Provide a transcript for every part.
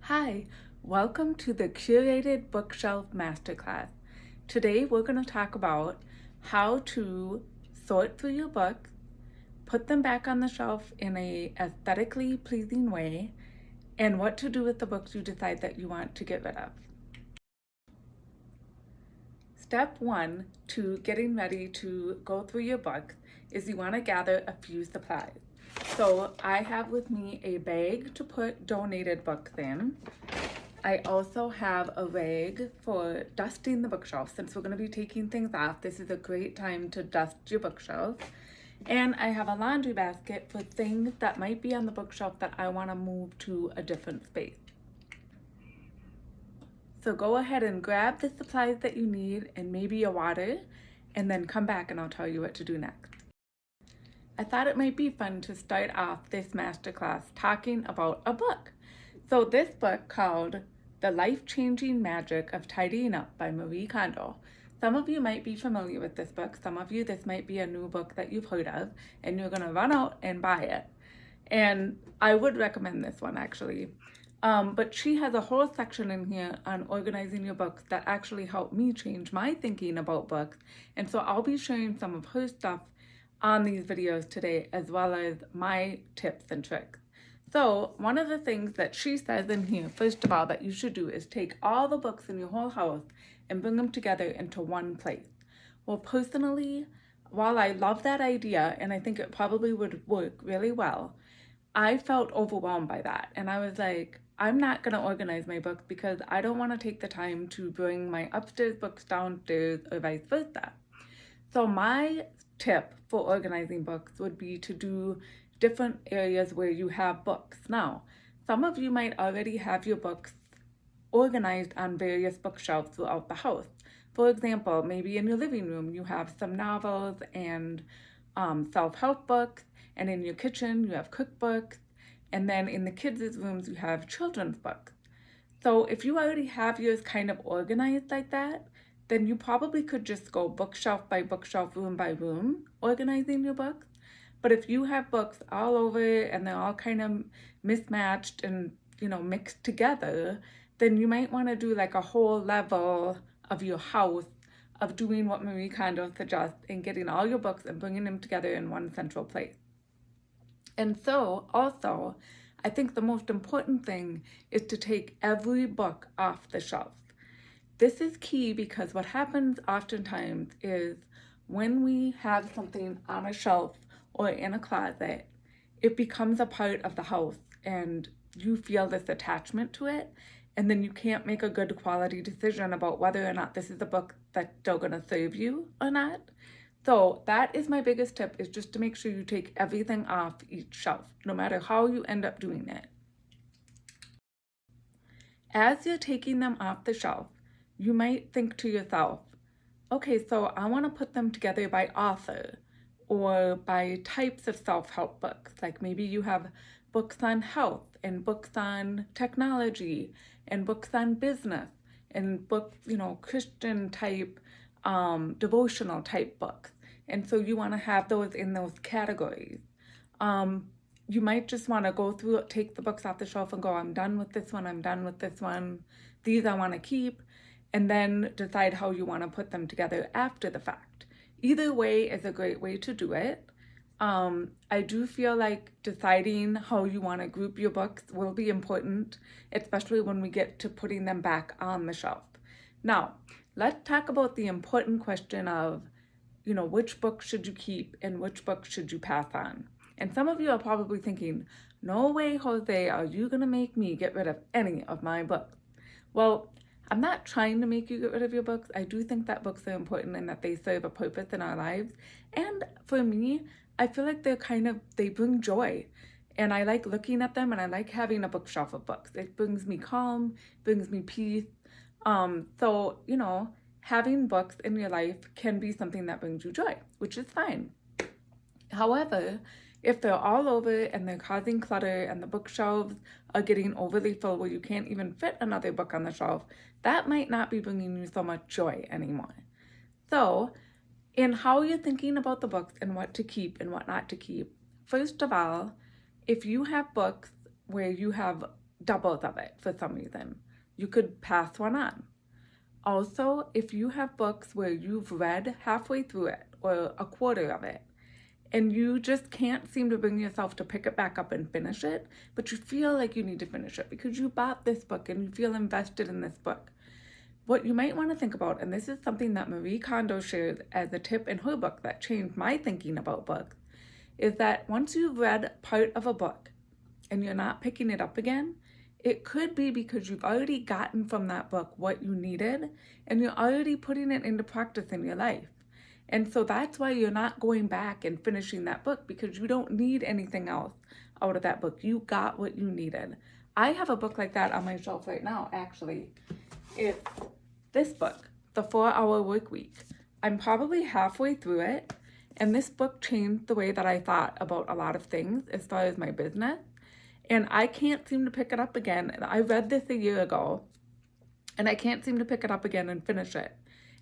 Hi, welcome to the Curated Bookshelf Masterclass. Today we're going to talk about how to sort through your books, put them back on the shelf in a aesthetically pleasing way, and what to do with the books you decide that you want to get rid of. Step one to getting ready to go through your books is you want to gather a few supplies. So I have with me a bag to put donated books in. I also have a rag for dusting the bookshelf. Since we're going to be taking things off, this is a great time to dust your bookshelf. And I have a laundry basket for things that might be on the bookshelf that I want to move to a different space. So go ahead and grab the supplies that you need and maybe your water, and then come back and I'll tell you what to do next. I thought it might be fun to start off this masterclass talking about a book. So this book called The Life-Changing Magic of Tidying Up by Marie Kondo. Some of you might be familiar with this book. Some of you, this might be a new book that you've heard of and you're gonna run out and buy it. And I would recommend this one actually. But she has a whole section in here on organizing your books that actually helped me change my thinking about books. And so I'll be sharing some of her stuff on these videos today, as well as my tips and tricks. So one of the things that she says in here, first of all, that you should do is take all the books in your whole house and bring them together into one place. Well, personally, while I love that idea, and I think it probably would work really well, I felt overwhelmed by that. And I was like, I'm not going to organize my books because I don't want to take the time to bring my upstairs books downstairs or vice versa. So my tip for organizing books would be to do different areas where you have books. Now, some of you might already have your books organized on various bookshelves throughout the house. For example, maybe in your living room you have some novels and self-help books, and in your kitchen you have cookbooks, and then in the kids' rooms you have children's books. So if you already have yours kind of organized like that, then you probably could just go bookshelf by bookshelf, room by room, organizing your books. But if you have books all over and they're all kind of mismatched and, mixed together, then you might want to do like a whole level of your house of doing what Marie Kondo suggests and getting all your books and bringing them together in one central place. And so also, I think the most important thing is to take every book off the shelf. This is key because what happens oftentimes is when we have something on a shelf or in a closet, it becomes a part of the house and you feel this attachment to it, and then you can't make a good quality decision about whether or not this is a book that's still going to serve you or not. So that is my biggest tip, is just to make sure you take everything off each shelf, no matter how you end up doing it. As you're taking them off the shelf, you might think to yourself, okay, so I want to put them together by author or by types of self-help books. Like maybe you have books on health and books on technology and books on business and books, Christian type, devotional type books. And so you want to have those in those categories. You might just want to go through it, take the books off the shelf and go, I'm done with this one, I'm done with this one. These I want to keep, and then decide how you want to put them together after the fact. Either way is a great way to do it. I do feel like deciding how you want to group your books will be important, especially when we get to putting them back on the shelf. Now, let's talk about the important question of, which book should you keep and which book should you pass on? And some of you are probably thinking, no way, Jose, are you going to make me get rid of any of my books? Well, I'm not trying to make you get rid of your books. I do think that books are important and that they serve a purpose in our lives. And for me, I feel like they bring joy. And I like looking at them and I like having a bookshelf of books. It brings me calm, brings me peace. So, having books in your life can be something that brings you joy, which is fine. However, if they're all over and they're causing clutter and the bookshelves are getting overly full where you can't even fit another book on the shelf, that might not be bringing you so much joy anymore. So, in how you're thinking about the books and what to keep and what not to keep, first of all, if you have books where you have doubles of it for some reason. You could pass one on. Also, if you have books where you've read halfway through it or a quarter of it, and you just can't seem to bring yourself to pick it back up and finish it, but you feel like you need to finish it because you bought this book and you feel invested in this book. What you might want to think about, and this is something that Marie Kondo shared as a tip in her book that changed my thinking about books, is that once you've read part of a book and you're not picking it up again, it could be because you've already gotten from that book what you needed and you're already putting it into practice in your life. And so that's why you're not going back and finishing that book, because you don't need anything else out of that book. You got what you needed. I have a book like that on my shelf right now, actually. It's this book, The 4-Hour Workweek. I'm probably halfway through it, and this book changed the way that I thought about a lot of things as far as my business. And I can't seem to pick it up again. I read this a year ago, and I can't seem to pick it up again and finish it.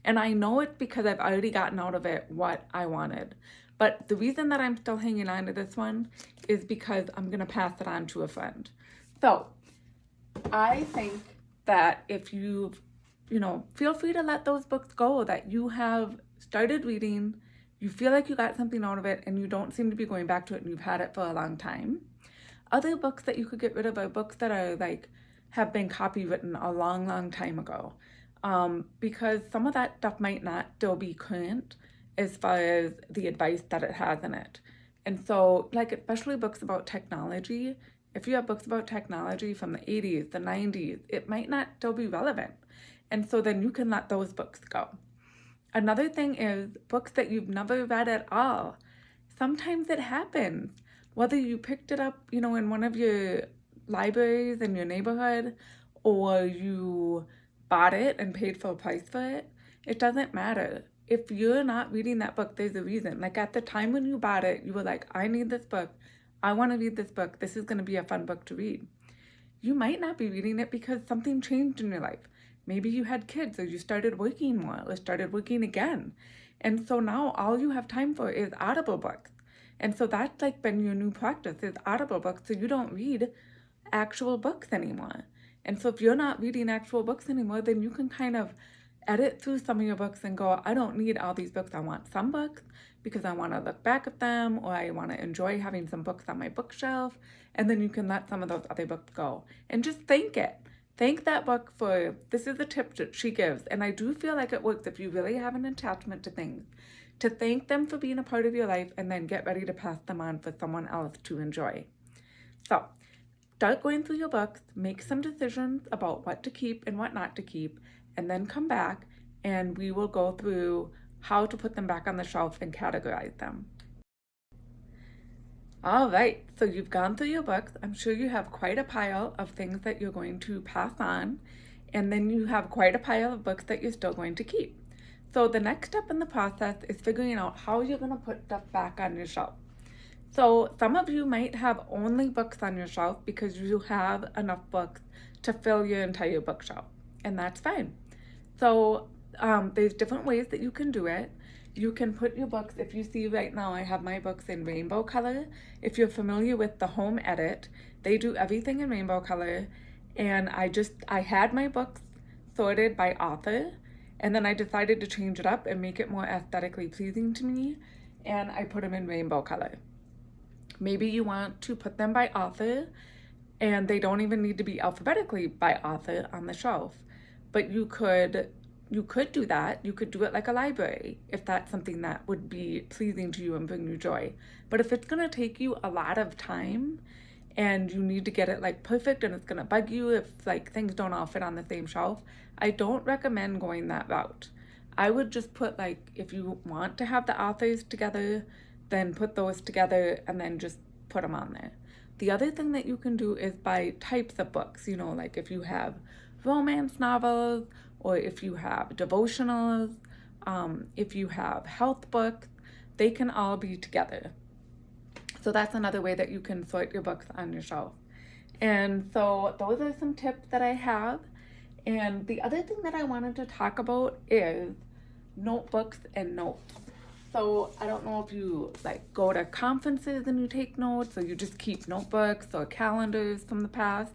And I know it's because I've already gotten out of it what I wanted. But the reason that I'm still hanging on to this one is because I'm going to pass it on to a friend. So I think that if you've, feel free to let those books go that you have started reading, you feel like you got something out of it, and you don't seem to be going back to it, and you've had it for a long time. Other books that you could get rid of are books that are have been copywritten a long, long time ago. Because some of that stuff might not still be current as far as the advice that it has in it. And so, especially books about technology, if you have books about technology from the 80s, the 90s, it might not still be relevant. And so then you can let those books go. Another thing is books that you've never read at all. Sometimes it happens. Whether you picked it up, in one of your libraries in your neighborhood, or you bought it and paid full price for it, it doesn't matter. If you're not reading that book, there's a reason. At the time when you bought it, you were like, I need this book. I want to read this book. This is going to be a fun book to read. You might not be reading it because something changed in your life. Maybe you had kids, or you started working more, or started working again. And so now all you have time for is Audible books. And so that's been your new practice, is Audible books. So you don't read actual books anymore. And so if you're not reading actual books anymore, then you can kind of edit through some of your books and go, I don't need all these books. I want some books because I want to look back at them, or I want to enjoy having some books on my bookshelf. And then you can let some of those other books go. And just thank it. Thank that book for, this is a tip that she gives. And I do feel like it works if you really have an attachment to things, to thank them for being a part of your life and then get ready to pass them on for someone else to enjoy. So start going through your books, make some decisions about what to keep and what not to keep, and then come back and we will go through how to put them back on the shelf and categorize them. All right, so you've gone through your books. I'm sure you have quite a pile of things that you're going to pass on, and then you have quite a pile of books that you're still going to keep. So the next step in the process is figuring out how you're going to put stuff back on your shelf. So some of you might have only books on your shelf because you have enough books to fill your entire bookshelf, and that's fine. So there's different ways that you can do it. You can put your books, if you see right now, I have my books in rainbow color. If you're familiar with the Home Edit, they do everything in rainbow color. And I had my books sorted by author, and then I decided to change it up and make it more aesthetically pleasing to me, and I put them in rainbow color. Maybe you want to put them by author, and they don't even need to be alphabetically by author on the shelf. But you could do that. You could do it like a library if that's something that would be pleasing to you and bring you joy. But if it's going to take you a lot of time and you need to get it perfect, and it's going to bug you if things don't all fit on the same shelf, I don't recommend going that route. I would just put if you want to have the authors together, then put those together and then just put them on there. The other thing that you can do is by types of books, if you have romance novels, or if you have devotionals, if you have health books, they can all be together. So that's another way that you can sort your books on your shelf. And so those are some tips that I have. And the other thing that I wanted to talk about is notebooks and notes. So I don't know if you go to conferences and you take notes, or you just keep notebooks or calendars from the past.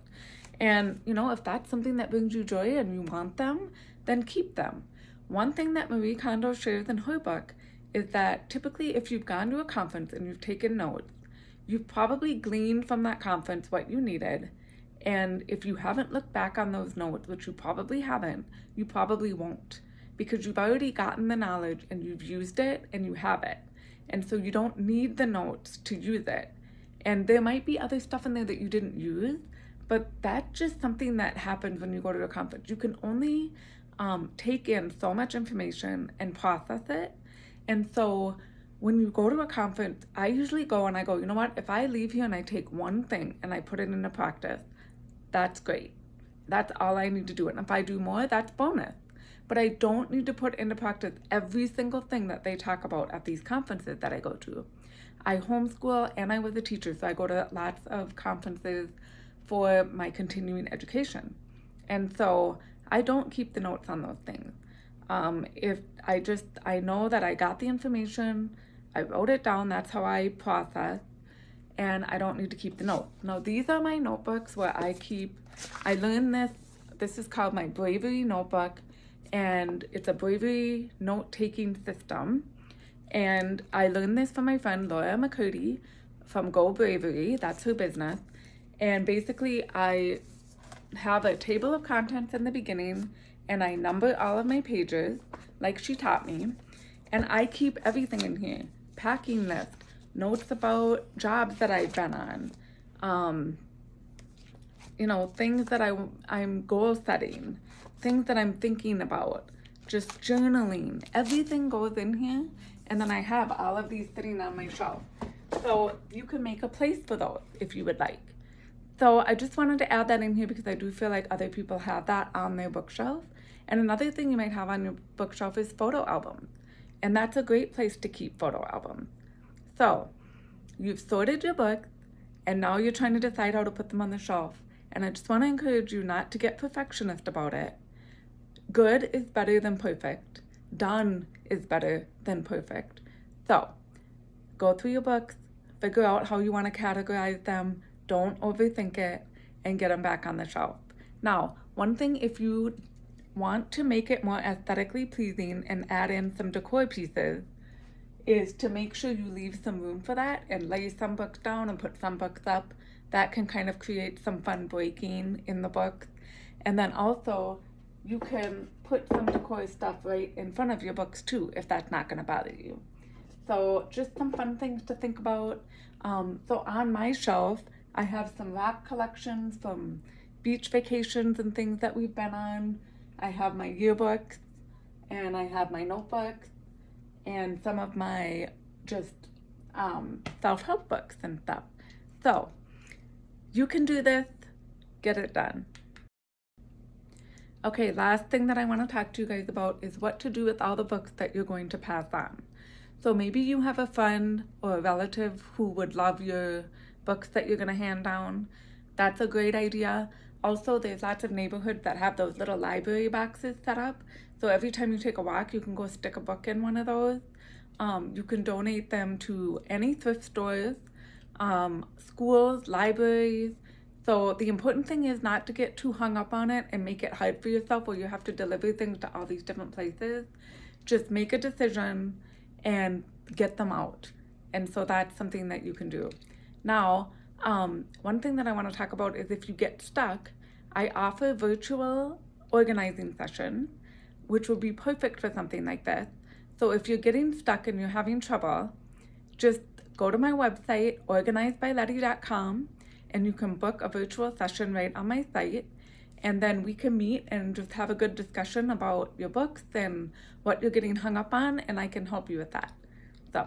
And, if that's something that brings you joy and you want them, then keep them. One thing that Marie Kondo shares in her book is that typically if you've gone to a conference and you've taken notes, you've probably gleaned from that conference what you needed. And if you haven't looked back on those notes, which you probably haven't, you probably won't, because you've already gotten the knowledge and you've used it and you have it. And so you don't need the notes to use it. And there might be other stuff in there that you didn't use, but that's just something that happens when you go to a conference. You can only take in so much information and process it. And so when you go to a conference, I usually go and I go, you know what, if I leave here and I take one thing and I put it into practice, that's great. That's all I need to do. And if I do more, that's bonus. But I don't need to put into practice every single thing that they talk about at these conferences that I go to. I homeschool and I was a teacher, so I go to lots of conferences for my continuing education. And so I don't keep the notes on those things. If I know that I got the information, I wrote it down, that's how I process, and I don't need to keep the notes. Now, these are my notebooks where I learned this is called my Bravery Notebook, and it's a bravery note-taking system. And I learned this from my friend Laura McCurdy from Go Bravery, that's her business. And basically I have a table of contents in the beginning and I number all of my pages like she taught me. And I keep everything in here: packing list, notes about jobs that I've been on, things that I'm goal setting, things that I'm thinking about, just journaling. Everything goes in here. And then I have all of these sitting on my shelf. So you can make a place for those if you would like. So I just wanted to add that in here because I do feel like other people have that on their bookshelf. And another thing you might have on your bookshelf is photo albums. And that's a great place to keep photo albums. So you've sorted your books and now you're trying to decide how to put them on the shelf. And I just want to encourage you not to get perfectionist about it. Good is better than perfect. Done is better than perfect. So go through your books, figure out how you want to categorize them, don't overthink it, and get them back on the shelf. Now, one thing, if you want to make it more aesthetically pleasing and add in some decor pieces, is to make sure you leave some room for that and lay some books down and put some books up. That can kind of create some fun breaking in the books. And then also, you can put some decor stuff right in front of your books too, if that's not going to bother you. So just some fun things to think about. So on my shelf, I have some rock collections from beach vacations and things that we've been on. I have my yearbooks and I have my notebooks and some of my just self-help books and stuff. So you can do this, get it done. Okay, last thing that I want to talk to you guys about is what to do with all the books that you're going to pass on. So maybe you have a friend or a relative who would love your books that you're going to hand down. That's a great idea. Also, there's lots of neighborhoods that have those little library boxes set up. So every time you take a walk, you can go stick a book in one of those. You can donate them to any thrift stores, schools, libraries. So the important thing is not to get too hung up on it and make it hard for yourself where you have to deliver things to all these different places. Just make a decision and get them out. And so that's something that you can do. Now, one thing that I want to talk about is if you get stuck, I offer virtual organizing sessions, which would be perfect for something like this. So if you're getting stuck and you're having trouble, just go to my website, organizedbyletty.com, and you can book a virtual session right on my site. And then we can meet and just have a good discussion about your books and what you're getting hung up on, and I can help you with that. So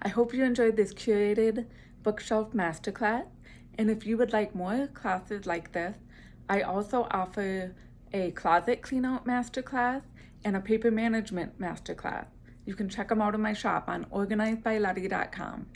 I hope you enjoyed this curated bookshelf masterclass. And if you would like more classes like this, I also offer a closet cleanout masterclass and a paper management masterclass. You can check them out in my shop on organizedbyletty.com.